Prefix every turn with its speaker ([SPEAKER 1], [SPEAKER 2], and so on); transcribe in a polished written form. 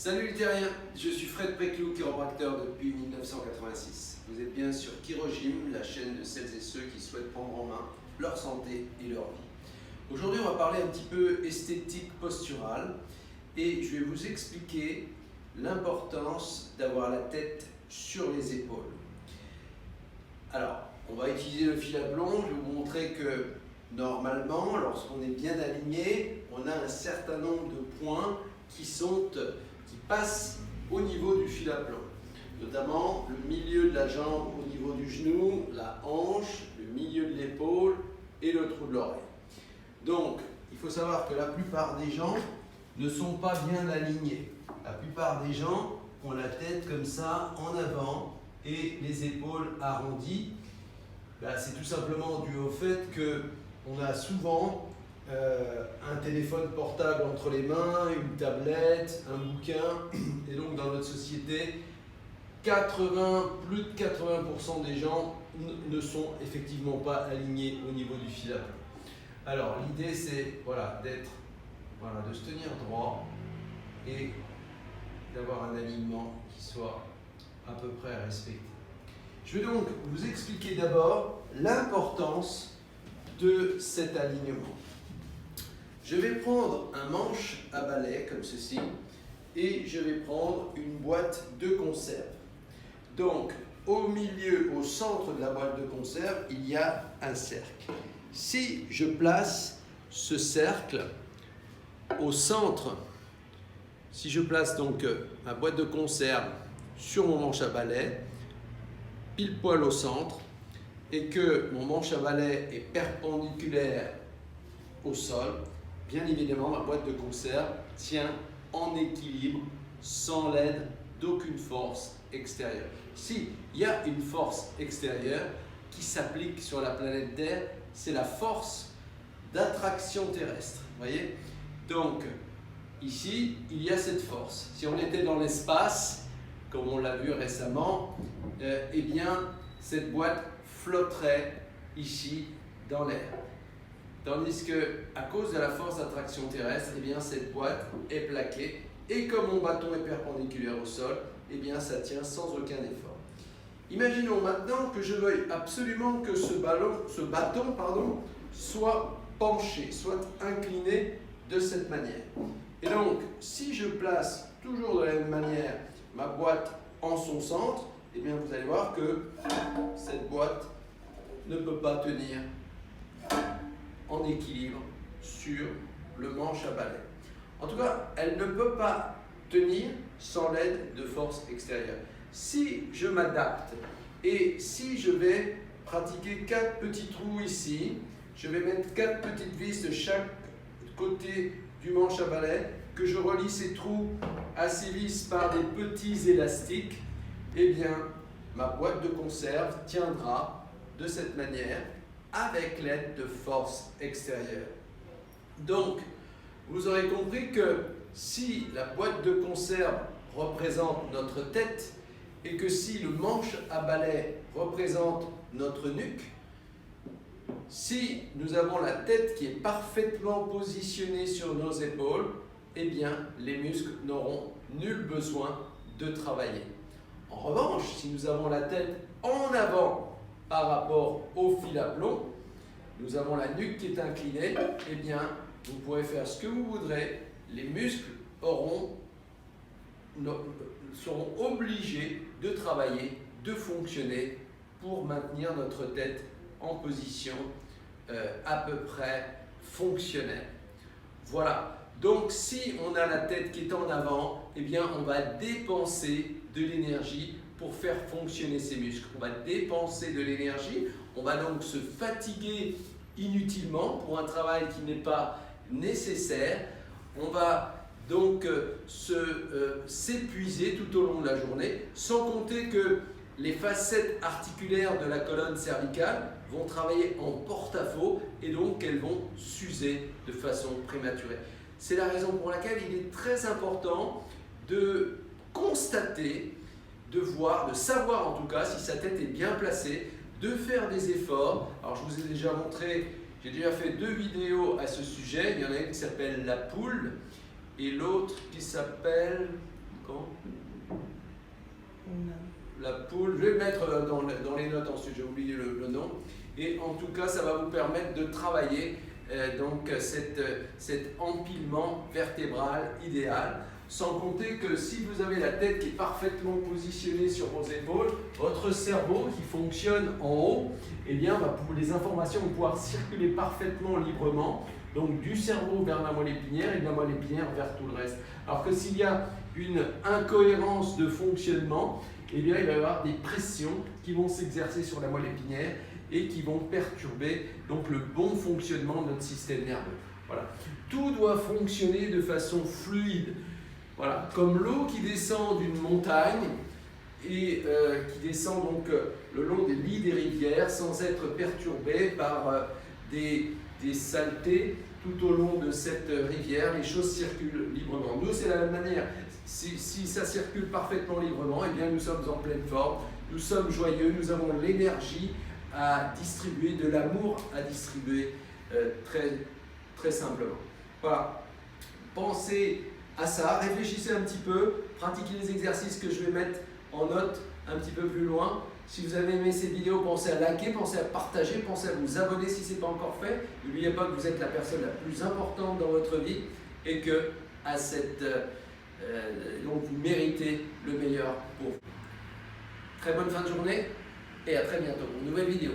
[SPEAKER 1] Salut les terriens, je suis Fred Préclou, chiropracteur depuis 1986. Vous êtes bien sur Chirogym, la chaîne de celles et ceux qui souhaitent prendre en main leur santé et leur vie. Aujourd'hui, on va parler un petit peu esthétique posturale et je vais vous expliquer l'importance d'avoir la tête sur les épaules. Alors, on va utiliser le fil à plomb. Je vais vous montrer que normalement, lorsqu'on est bien aligné, on a un certain nombre de points qui passent au niveau du fil à plomb. Notamment le milieu de la jambe au niveau du genou, la hanche, le milieu de l'épaule et le trou de l'oreille. Donc, il faut savoir que la plupart des gens ne sont pas bien alignés. La plupart des gens ont la tête comme ça en avant et les épaules arrondies. C'est tout simplement dû au fait qu'on a souvent un téléphone portable entre les mains, une tablette, un bouquin, et donc dans notre société, plus de 80% des gens ne sont effectivement pas alignés au niveau du fil à plomb. Alors l'idée c'est de se tenir droit et d'avoir un alignement qui soit à peu près respecté. Je vais donc vous expliquer d'abord l'importance de cet alignement. Je vais prendre un manche à balai comme ceci et je vais prendre une boîte de conserve. Donc au milieu, au centre de la boîte de conserve, il y a un cercle. Si je place ce cercle au centre, si je place donc ma boîte de conserve sur mon manche à balai, pile poil au centre, et que mon manche à balai est perpendiculaire au sol, bien évidemment ma boîte de conserve tient en équilibre sans l'aide d'aucune force extérieure. S'il y a une force extérieure qui s'applique sur la planète Terre, c'est la force d'attraction terrestre. Voyez? Donc ici, il y a cette force. Si on était dans l'espace, comme on l'a vu récemment, eh bien cette boîte flotterait ici dans l'air. Tandis que, à cause de la force d'attraction terrestre, eh bien cette boîte est plaquée et comme mon bâton est perpendiculaire au sol, eh bien ça tient sans aucun effort. Imaginons maintenant que je veuille absolument que ce bâton soit penché, soit incliné de cette manière. Et donc, si je place toujours de la même manière ma boîte en son centre, eh bien vous allez voir que cette boîte ne peut pas tenir en équilibre sur le manche à balai. En tout cas, elle ne peut pas tenir sans l'aide de force extérieure. Si je m'adapte et si je vais pratiquer 4 petits trous ici, je vais mettre 4 petites vis de chaque côté du manche à balai, que je relie ces trous à ces vis par des petits élastiques, eh bien ma boîte de conserve tiendra de cette manière avec l'aide de force extérieure. Donc, vous aurez compris que si la boîte de conserve représente notre tête et que si le manche à balai représente notre nuque, si nous avons la tête qui est parfaitement positionnée sur nos épaules, eh bien les muscles n'auront nul besoin de travailler. En revanche, si nous avons la tête en avant par rapport au fil à plomb, nous avons la nuque qui est inclinée, eh bien vous pourrez faire ce que vous voudrez, les muscles seront obligés de travailler, de fonctionner pour maintenir notre tête en position à peu près fonctionnelle. Voilà, donc si on a la tête qui est en avant, eh bien on va dépenser de l'énergie pour faire fonctionner ces muscles. On va dépenser de l'énergie, on va donc se fatiguer inutilement pour un travail qui n'est pas nécessaire. On va donc s'épuiser tout au long de la journée, sans compter que les facettes articulaires de la colonne cervicale vont travailler en porte-à-faux et donc elles vont s'user de façon prématurée. C'est la raison pour laquelle il est très important de constater, de voir, de savoir en tout cas si sa tête est bien placée, de faire des efforts. Alors je vous ai déjà montré, j'ai déjà fait 2 vidéos à ce sujet. Il y en a une qui s'appelle la poule et l'autre qui s'appelle je vais le mettre dans les notes ensuite, j'ai oublié le nom. Et en tout cas, ça va vous permettre de travailler donc cet empilement vertébral idéal. Sans compter que si vous avez la tête qui est parfaitement positionnée sur vos épaules, votre cerveau qui fonctionne en haut, eh bien, les informations vont pouvoir circuler parfaitement librement, donc du cerveau vers la moelle épinière et de la moelle épinière vers tout le reste. Alors que s'il y a une incohérence de fonctionnement, eh bien, il va y avoir des pressions qui vont s'exercer sur la moelle épinière et qui vont perturber donc, le bon fonctionnement de notre système nerveux. Voilà. Tout doit fonctionner de façon fluide. Voilà, comme l'eau qui descend d'une montagne et qui descend donc le long des lits des rivières sans être perturbée par des saletés tout au long de cette rivière, les choses circulent librement. Nous, c'est la même manière. Si ça circule parfaitement librement, eh bien, nous sommes en pleine forme, nous sommes joyeux, nous avons l'énergie à distribuer, de l'amour à distribuer très, très simplement. Voilà, pensez à ça, réfléchissez un petit peu, pratiquez les exercices que je vais mettre en note un petit peu plus loin. Si vous avez aimé ces vidéos, pensez à liker, pensez à partager, pensez à vous abonner si ce n'est pas encore fait. N'oubliez pas que vous êtes la personne la plus importante dans votre vie et que donc vous méritez le meilleur pour vous. Très bonne fin de journée et à très bientôt pour une nouvelle vidéo.